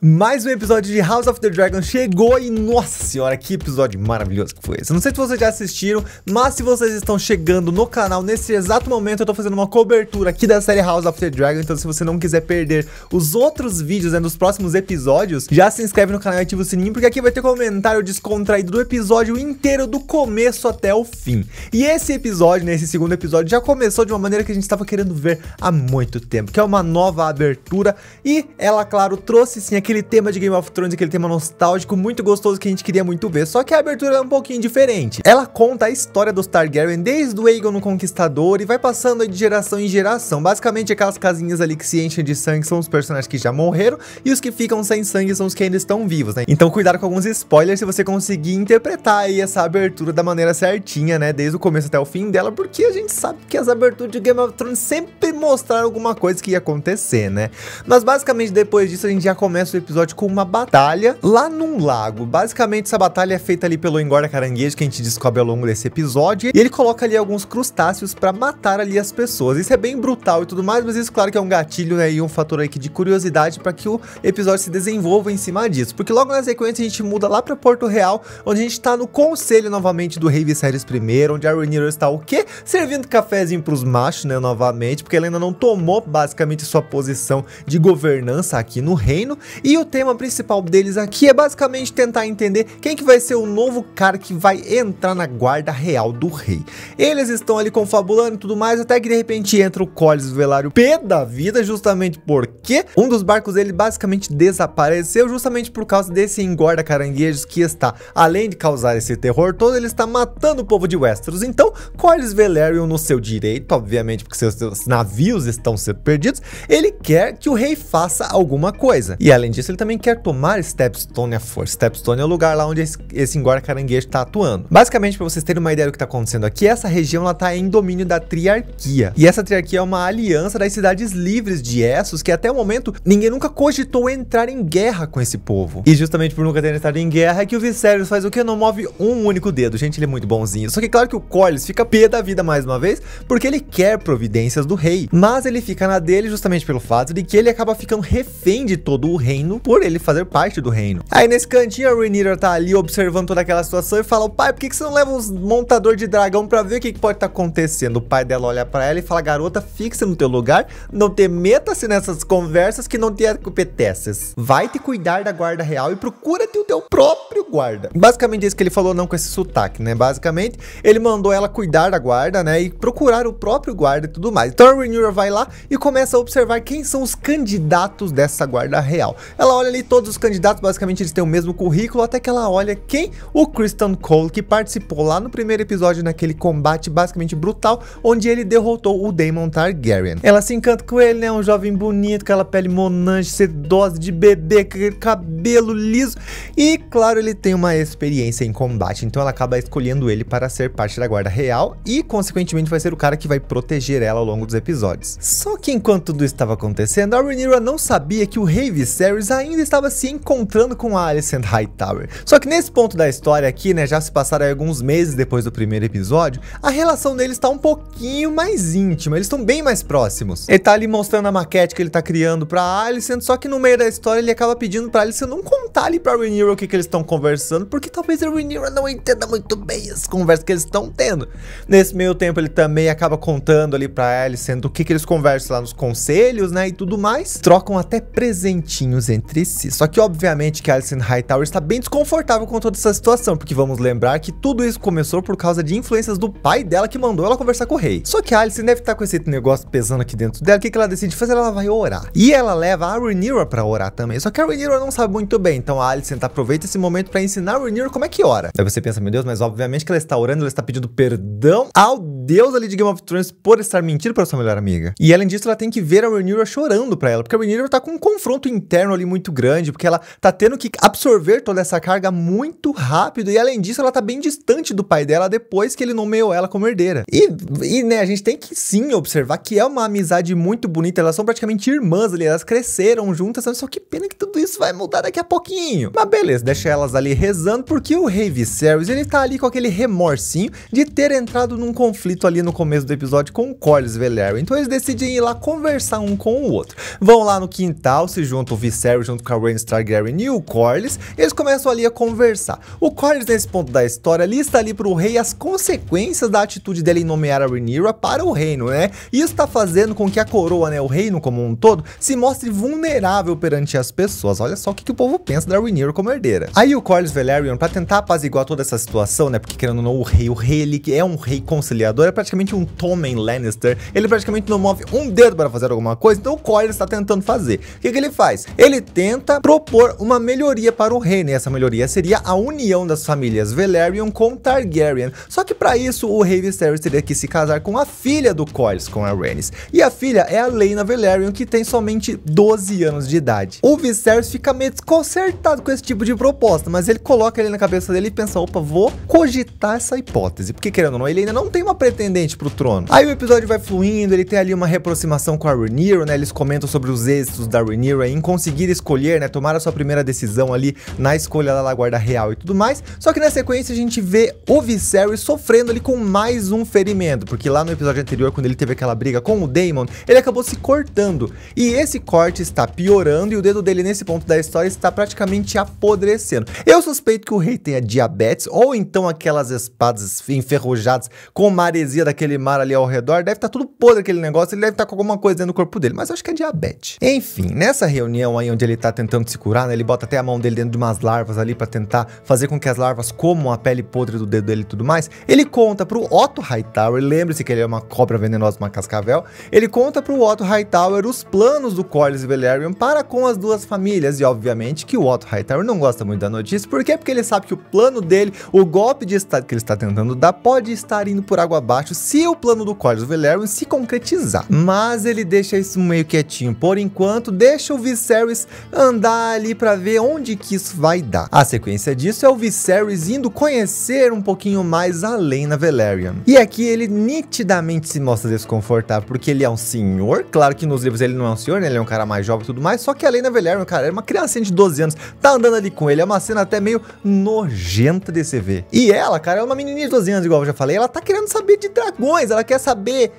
Mais um episódio de House of the Dragon chegou e, nossa senhora, que episódio maravilhoso que foi esse. Não sei se vocês já assistiram, mas se vocês estão chegando no canal nesse exato momento, eu tô fazendo uma cobertura aqui da série House of the Dragon. Então se você não quiser perder os outros vídeos, né, dos próximos episódios, já se inscreve no canal e ativa o sininho, porque aqui vai ter comentário descontraído do episódio inteiro, do começo até o fim. E esse episódio, né, esse segundo episódio, já começou de uma maneira que a gente estava querendo ver há muito tempo, que é uma nova abertura. E ela, claro, trouxe sim aquele tema de Game of Thrones, aquele tema nostálgico muito gostoso que a gente queria muito ver. Só que a abertura é um pouquinho diferente. Ela conta a história dos Targaryen desde o Aegon no Conquistador e vai passando aí de geração em geração. Basicamente aquelas casinhas ali que se enchem de sangue são os personagens que já morreram, e os que ficam sem sangue são os que ainda estão vivos, né? Então cuidado com alguns spoilers se você conseguir interpretar aí essa abertura da maneira certinha, né? Desde o começo até o fim dela, porque a gente sabe que as aberturas de Game of Thrones sempre mostraram alguma coisa que ia acontecer, né? Mas basicamente depois disso a gente já começa o episódio com uma batalha lá num lago. Basicamente essa batalha é feita ali pelo engorda caranguejo, que a gente descobre ao longo desse episódio, e ele coloca ali alguns crustáceos pra matar ali as pessoas. Isso é bem brutal e tudo mais, mas isso claro que é um gatilho, né, e um fator aqui de curiosidade pra que o episódio se desenvolva em cima disso, porque logo na sequência a gente muda lá pra Porto Real, onde a gente tá no conselho novamente do rei Viserys I, onde a Rhaenyra está o quê? Servindo cafezinho pros machos, né, novamente, porque ela ainda não tomou basicamente sua posição de governança aqui no reino. E o tema principal deles aqui é basicamente tentar entender quem que vai ser o novo cara que vai entrar na guarda real do rei. Eles estão ali confabulando e tudo mais, até que de repente entra o Corlys Velaryon pé da vida, justamente porque um dos barcos dele basicamente desapareceu, justamente por causa desse engorda caranguejos que está, além de causar esse terror todo, ele está matando o povo de Westeros. Então Corlys Velaryon, no seu direito, obviamente, porque seus navios estão sendo perdidos, ele quer que o rei faça alguma coisa. E além disso, ele também quer tomar Stepstone à força. Stepstone é o lugar lá onde esse engorda caranguejo está atuando. Basicamente, para vocês terem uma ideia do que está acontecendo aqui, essa região está em domínio da Triarquia. E essa Triarquia é uma aliança das cidades livres de Essos, que até o momento ninguém nunca cogitou entrar em guerra com esse povo. E justamente por nunca ter entrado em guerra é que o Viserys faz o que? Não move um único dedo. Gente, ele é muito bonzinho. Só que claro que o Corlys fica pé da vida mais uma vez, porque ele quer providências do rei. Mas ele fica na dele justamente pelo fato de que ele acaba ficando refém de todo o reino por ele fazer parte do reino. Aí nesse cantinho a Rhaenyra tá ali observando toda aquela situação e fala: pai, por que você não leva uns montador de dragão pra ver o que pode estar acontecendo? O pai dela olha pra ela e fala: garota, fixa no teu lugar, não te meta-se nessas conversas que não te competeces. Vai te cuidar da guarda real e procura-te o teu próprio guarda. Basicamente isso que ele falou, não com esse sotaque, né? Basicamente ele mandou ela cuidar da guarda, né, e procurar o próprio guarda e tudo mais. Então a Rhaenyra vai lá e começa a observar quem são os candidatos dessa guarda real. Ela olha ali todos os candidatos, basicamente eles têm o mesmo currículo, até que ela olha quem? O Criston Cole, que participou lá no primeiro episódio naquele combate basicamente brutal, onde ele derrotou o Daemon Targaryen. Ela se encanta com ele, né, um jovem bonito, aquela pele monange, sedosa de bebê, aquele cabelo liso, e claro, ele tem uma experiência em combate, então ela acaba escolhendo ele para ser parte da guarda real e consequentemente vai ser o cara que vai proteger ela ao longo dos episódios. Só que enquanto tudo estava acontecendo, a Rhaenyra não sabia que o rei Viserys ainda estava se encontrando com a Alicent Hightower. Só que nesse ponto da história aqui, né, já se passaram alguns meses depois do primeiro episódio, a relação deles está um pouquinho mais íntima, eles estão bem mais próximos. Ele tá ali mostrando a maquete que ele tá criando pra Alicent, só que no meio da história ele acaba pedindo pra Alicent não contar ali pra Rhaenyra o que eles estão conversando, porque talvez a Rhaenyra não entenda muito bem as conversas que eles estão tendo. Nesse meio tempo ele também acaba contando ali pra Alicent o que eles conversam lá nos conselhos, né, e tudo mais. Trocam até presentinhos entre si. Só que obviamente que a Alicent Hightower está bem desconfortável com toda essa situação, porque vamos lembrar que tudo isso começou por causa de influências do pai dela que mandou ela conversar com o rei. Só que a Alicent deve estar com esse negócio pesando aqui dentro dela. O que ela decide fazer? Ela vai orar. E ela leva a Rhaenyra pra orar também. Só que a Rhaenyra não sabe muito bem, então a Alicent aproveita esse momento pra ensinar a Rhaenyra como é que ora. Aí você pensa, meu Deus, mas obviamente que ela está orando, ela está pedindo perdão ao Deus ali de Game of Thrones por estar mentindo pra sua melhor amiga. E além disso, ela tem que ver a Rhaenyra chorando pra ela, porque a Rhaenyra tá com um confronto interno ali muito grande, porque ela tá tendo que absorver toda essa carga muito rápido, e além disso, ela tá bem distante do pai dela depois que ele nomeou ela como herdeira. E né, a gente tem que sim observar que é uma amizade muito bonita, elas são praticamente irmãs ali, elas cresceram juntas, só que pena que tudo isso vai mudar daqui a pouquinho. Mas beleza, deixa elas ali rezando, porque o rei Viserys, ele tá ali com aquele remorsinho de ter entrado num conflito conflito ali no começo do episódio com o Corlys Velaryon, então eles decidem ir lá conversar um com o outro. Vão lá no quintal, se juntam o Viserys junto com a Rhaenys Targaryen e o Corlys, eles começam ali a conversar. O Corlys, nesse ponto da história, lista ali pro rei as consequências da atitude dele em nomear a Rhaenyra para o reino, né? Isso tá fazendo com que a coroa, né, o reino como um todo, se mostre vulnerável perante as pessoas. Olha só o que o povo pensa da Rhaenyra como herdeira. Aí o Corlys Velaryon, pra tentar apaziguar toda essa situação, né, porque querendo ou não, o rei ele que é um rei conciliador, é praticamente um Tommen Lannister, ele praticamente não move um dedo para fazer alguma coisa, então o Corlys está tentando fazer. O que ele faz? Ele tenta propor uma melhoria para o reino, e essa melhoria seria a união das famílias Velaryon com Targaryen. Só que para isso o rei Viserys teria que se casar com a filha do Corlys, com a Rhaenys, e a filha é a Laena Velaryon, que tem somente 12 anos de idade. O Viserys fica meio desconcertado com esse tipo de proposta, mas ele coloca ele na cabeça dele e pensa, opa, vou cogitar essa hipótese, porque querendo ou não, ele ainda não tem uma pretendente pro trono. Aí o episódio vai fluindo, ele tem ali uma reaproximação com a Rhaenyra, né, eles comentam sobre os êxitos da Rhaenyra em conseguir escolher, né, tomar a sua primeira decisão ali na escolha da guarda real e tudo mais, só que na sequência a gente vê o Viserys sofrendo ali com mais um ferimento, porque lá no episódio anterior, quando ele teve aquela briga com o Daemon, ele acabou se cortando, e esse corte está piorando, e o dedo dele nesse ponto da história está praticamente apodrecendo. Eu suspeito que o rei tenha diabetes, ou então aquelas espadas enferrujadas com maresia daquele mar ali ao redor, deve estar tudo podre aquele negócio, ele deve estar com alguma coisa dentro do corpo dele, mas eu acho que é diabetes. Enfim, nessa reunião aí onde ele tá tentando se curar, né, ele bota até a mão dele dentro de umas larvas ali pra tentar fazer com que as larvas comam a pele podre do dedo dele e tudo mais, ele conta pro Otto Hightower, lembre-se que ele é uma cobra venenosa, uma cascavel, ele conta pro Otto Hightower os planos do Corlys Velaryon para com as duas famílias, e obviamente que o Otto Hightower não gosta muito da notícia, por quê? Porque ele sabe que o plano dele, o golpe de estado que ele está tentando dar, pode estar indo por água abaixo se o plano do Corlys Velaryon se concretizar. Mas ele deixa isso meio quietinho por enquanto, deixa o Viserys andar ali pra ver onde que isso vai dar. A sequência disso é o Viserys indo conhecer um pouquinho mais a Laena Velaryon. E aqui ele nitidamente se mostra desconfortável, porque ele é um senhor, claro que nos livros ele não é um senhor, né? Ele é um cara mais jovem e tudo mais, só que a Laena Velaryon, cara, é uma criancinha de 12 anos, tá andando ali com ele, é uma cena até meio nojenta de se ver. E ela, cara, é uma menininha de 12 anos, igual eu já falei, ela tá querendo saber de dragões, ela quer saber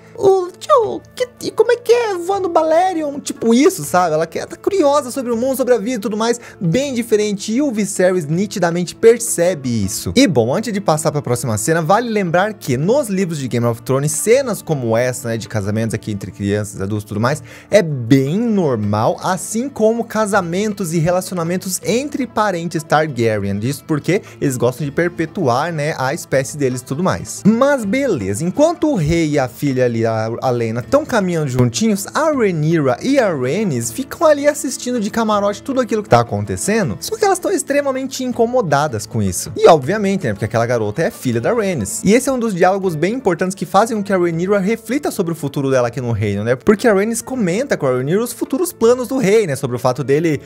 e como é que é voando Balerion, tipo isso, sabe? Ela tá curiosa sobre o mundo, sobre a vida e tudo mais, bem diferente, e o Viserys nitidamente percebe isso. E bom, antes de passar para a próxima cena, vale lembrar que nos livros de Game of Thrones, cenas como essa, né, de casamentos aqui entre crianças, adultos e tudo mais, é bem normal, assim como casamentos e relacionamentos entre parentes Targaryen, isso porque eles gostam de perpetuar, né, a espécie deles e tudo mais. Mas beleza, enquanto o rei e a filha ali, a Laena, estão caminhando juntinhos, a Rhaenyra e a Rhaenys ficam ali assistindo de camarote tudo aquilo que tá acontecendo, só que elas estão extremamente incomodadas com isso. E obviamente, né, porque aquela garota é filha da Rhaenys. E esse é um dos diálogos bem importantes que fazem com que a Rhaenyra reflita sobre o futuro dela aqui no reino, né, porque a Rhaenys comenta com a Rhaenyra os futuros planos do rei, né, sobre o fato dele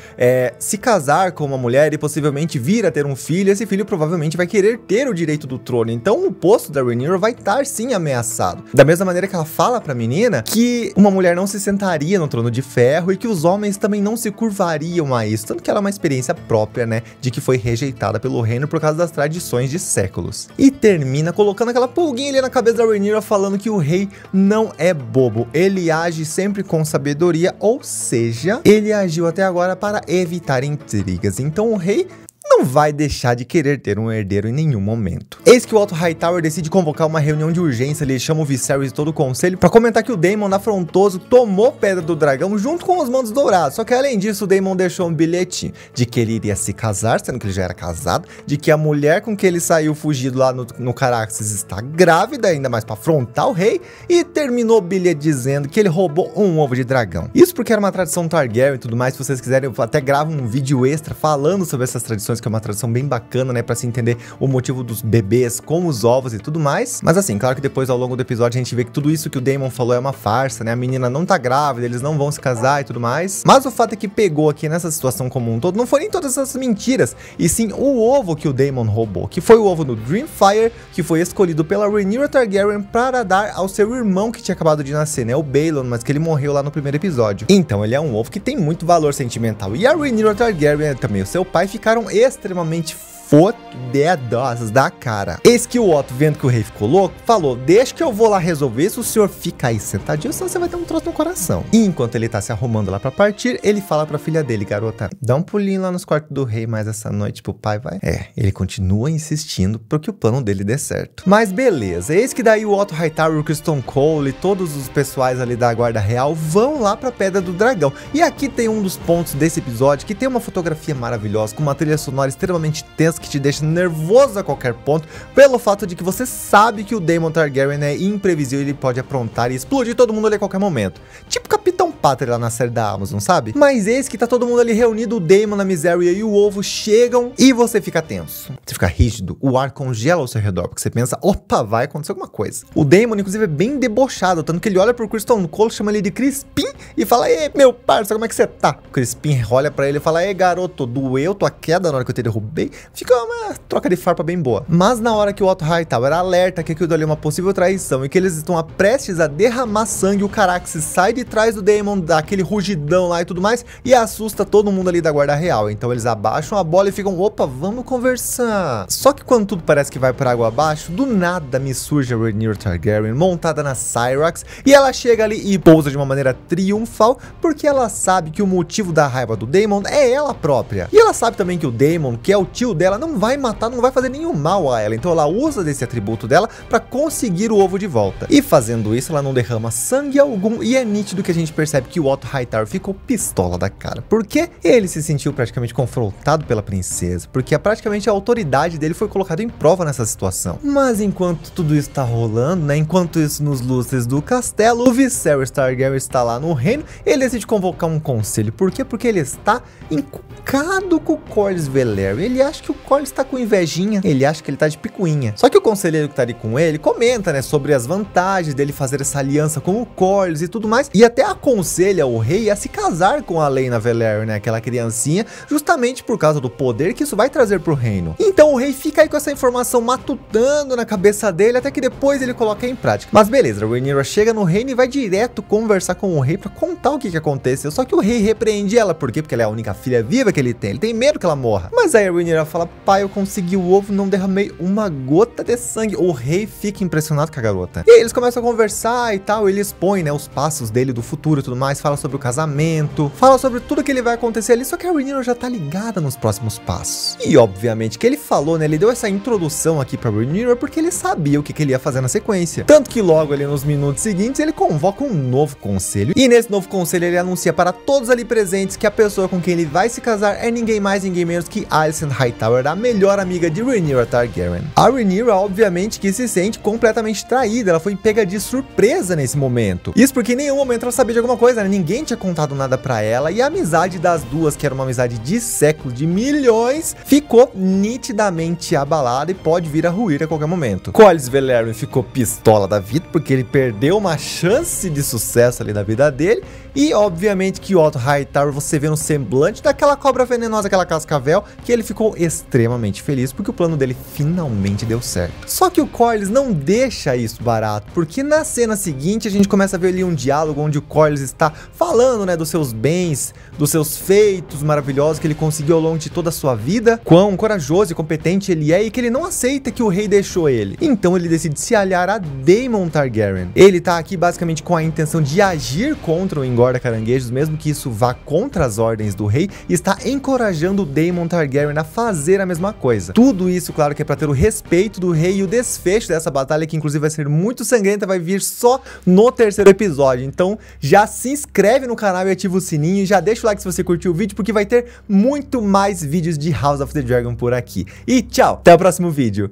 se casar com uma mulher e possivelmente vir a ter um filho, e esse filho provavelmente vai querer ter o direito do trono, então o posto da Rhaenyra vai estar sim ameaçado. Da mesma maneira que ela fala pra menina que uma mulher não se sentaria no trono de ferro e que os homens também não se curvariam a isso, tanto que ela é uma experiência própria, né, de que foi rejeitada pelo reino por causa das tradições de séculos. E termina colocando aquela pulguinha ali na cabeça da Rhaenyra falando que o rei não é bobo, ele age sempre com sabedoria, ou seja, ele agiu até agora para evitar intrigas, então o rei não vai deixar de querer ter um herdeiro em nenhum momento. Eis que o Otto Hightower decide convocar uma reunião de urgência, ele chama o Viserys e todo o conselho para comentar que o Daemon afrontoso tomou Pedra do Dragão junto com os Mandos Dourados, só que além disso o Daemon deixou um bilhetinho de que ele iria se casar, sendo que ele já era casado, de que a mulher com que ele saiu fugido lá no Caraxes está grávida, ainda mais para afrontar o rei, e terminou o bilhete dizendo que ele roubou um ovo de dragão. Isso porque era uma tradição Targaryen e tudo mais, se vocês quiserem eu até gravo um vídeo extra falando sobre essas tradições, que é uma tradição bem bacana, né, pra se entender o motivo dos bebês com os ovos e tudo mais. Mas assim, claro que depois ao longo do episódio a gente vê que tudo isso que o Daemon falou é uma farsa, né, a menina não tá grávida, eles não vão se casar e tudo mais. Mas o fato é que pegou aqui nessa situação como um todo, não foi nem todas essas mentiras, e sim o ovo que o Daemon roubou, que foi o ovo do Dreamfire, que foi escolhido pela Rhaenyra Targaryen para dar ao seu irmão que tinha acabado de nascer, né, o Baelon, mas que ele morreu lá no primeiro episódio. Então ele é um ovo que tem muito valor sentimental, e a Rhaenyra Targaryen, também o seu pai, ficaram extremamente fodedosas da cara. Eis que o Otto, vendo que o rei ficou louco, falou: deixa que eu vou lá resolver, se o senhor fica aí sentadinho, senão você vai ter um troço no coração. E enquanto ele tá se arrumando lá pra partir, ele fala pra filha dele: garota, dá um pulinho lá nos quartos do rei mais essa noite pro pai, vai? Ele continua insistindo pra que o plano dele dê certo. Mas beleza, eis que daí o Otto Hightower, o Criston Cole e todos os pessoais ali da guarda real vão lá pra Pedra do Dragão. E aqui tem um dos pontos desse episódio que tem uma fotografia maravilhosa, com uma trilha sonora extremamente tensa que te deixa nervoso a qualquer ponto, pelo fato de que você sabe que o Daemon Targaryen é imprevisível, ele pode aprontar e explodir todo mundo ali a qualquer momento. Tipo Capitão Pátria lá na série da Amazon, sabe? Mas eis que tá todo mundo ali reunido, o Daemon, a Mysaria e o Ovo chegam e você fica tenso. Você fica rígido, o ar congela ao seu redor, porque você pensa: opa, vai acontecer alguma coisa. O Daemon, inclusive, é bem debochado, tanto que ele olha pro Criston Cole, chama ele de Crispim e fala: ei, meu parça, como é que você tá? O Crispim olha pra ele e fala: ei, garoto, doeu tua queda na hora que eu te derrubei? Fica uma troca de farpa bem boa. Mas na hora que o Otto Hightower alerta que aquilo ali é uma possível traição e que eles estão prestes a derramar sangue, o Caraxes sai de trás do Daemon, dá aquele rugidão lá e tudo mais, e assusta todo mundo ali da guarda real. Então eles abaixam a bola e ficam: opa, vamos conversar. Só que quando tudo parece que vai por água abaixo, do nada me surge a Rhaenyra Targaryen montada na Syrax, e ela chega ali e pousa de uma maneira triunfal, porque ela sabe que o motivo da raiva do Daemon é ela própria. E ela sabe também que o Daemon, que é o tio dela, não vai matar, não vai fazer nenhum mal a ela. Então ela usa desse atributo dela pra conseguir o ovo de volta. E fazendo isso, ela não derrama sangue algum, e é nítido que a gente percebe que o Otto Hightower ficou pistola da cara, porque ele se sentiu praticamente confrontado pela princesa, porque praticamente a autoridade dele foi colocada em prova nessa situação. Mas enquanto tudo isso tá rolando, né, enquanto isso nos lustres do castelo, o Viserys Targaryen está lá no reino, ele decide convocar um conselho. Por quê? Porque ele está encucado com o Corlys Velaryon. Ele acha que o Corlys tá com invejinha, ele acha que ele tá de picuinha. Só que o conselheiro que tá ali com ele comenta, né, sobre as vantagens dele fazer essa aliança com o Corlys e tudo mais, e até aconselha o rei a se casar com a Laena Velaryon, né, aquela criancinha, justamente por causa do poder que isso vai trazer pro reino. Então o rei fica aí com essa informação matutando na cabeça dele, até que depois ele coloca em prática. Mas beleza, a Rhaenyra chega no reino e vai direto conversar com o rei pra contar o que aconteceu. Só que o rei repreende ela. Por quê? Porque ela é a única filha viva que ele tem medo que ela morra. Mas aí a Rhaenyra fala: pai, eu consegui o ovo, não derramei uma gota de sangue. O rei fica impressionado com a garota. E aí eles começam a conversar e tal, ele expõe, né, os passos dele do futuro e tudo mais, fala sobre o casamento, fala sobre tudo que ele vai acontecer ali, só que a Rhaenyra já tá ligada nos próximos passos. E obviamente que ele falou, né, ele deu essa introdução aqui pra Rhaenyra porque ele sabia o que ele ia fazer na sequência. Tanto que logo ali nos minutos seguintes ele convoca um novo conselho, e nesse novo conselho ele anuncia para todos ali presentes que a pessoa com quem ele vai se casar é ninguém mais, ninguém menos que Alicent Hightower, a melhor amiga de Rhaenyra Targaryen. A Rhaenyra, obviamente, que se sente completamente traída, ela foi pega de surpresa nesse momento. Isso porque em nenhum momento ela sabia de alguma coisa, né? Ninguém tinha contado nada pra ela, e a amizade das duas, que era uma amizade de séculos, de milhões, ficou nitidamente abalada e pode vir a ruir a qualquer momento. Corlys Velaryon ficou pistola da vida, porque ele perdeu uma chance de sucesso ali na vida dele, e obviamente que o Otto Hightower, você vê no semblante daquela cobra venenosa, aquela cascavel, que ele ficou extremamente feliz porque o plano dele finalmente deu certo. Só que o Corlys não deixa isso barato, porque na cena seguinte a gente começa a ver ali um diálogo onde o Corlys está falando, né, dos seus bens, dos seus feitos maravilhosos que ele conseguiu ao longo de toda a sua vida, quão corajoso e competente ele é, e que ele não aceita que o rei deixou ele. Então ele decide se aliar a Daemon Targaryen. Ele tá aqui basicamente com a intenção de agir contra o engorda caranguejos, mesmo que isso vá contra as ordens do rei, e está encorajando o Daemon Targaryen a fazer a mesma coisa. Tudo isso, claro, que é pra ter o respeito do rei, e o desfecho dessa batalha, que inclusive vai ser muito sangrenta, vai vir só no terceiro episódio. Então já se inscreve no canal e ativa o sininho, e já deixa o like se você curtiu o vídeo, porque vai ter muito mais vídeos de House of the Dragon por aqui. E tchau, até o próximo vídeo.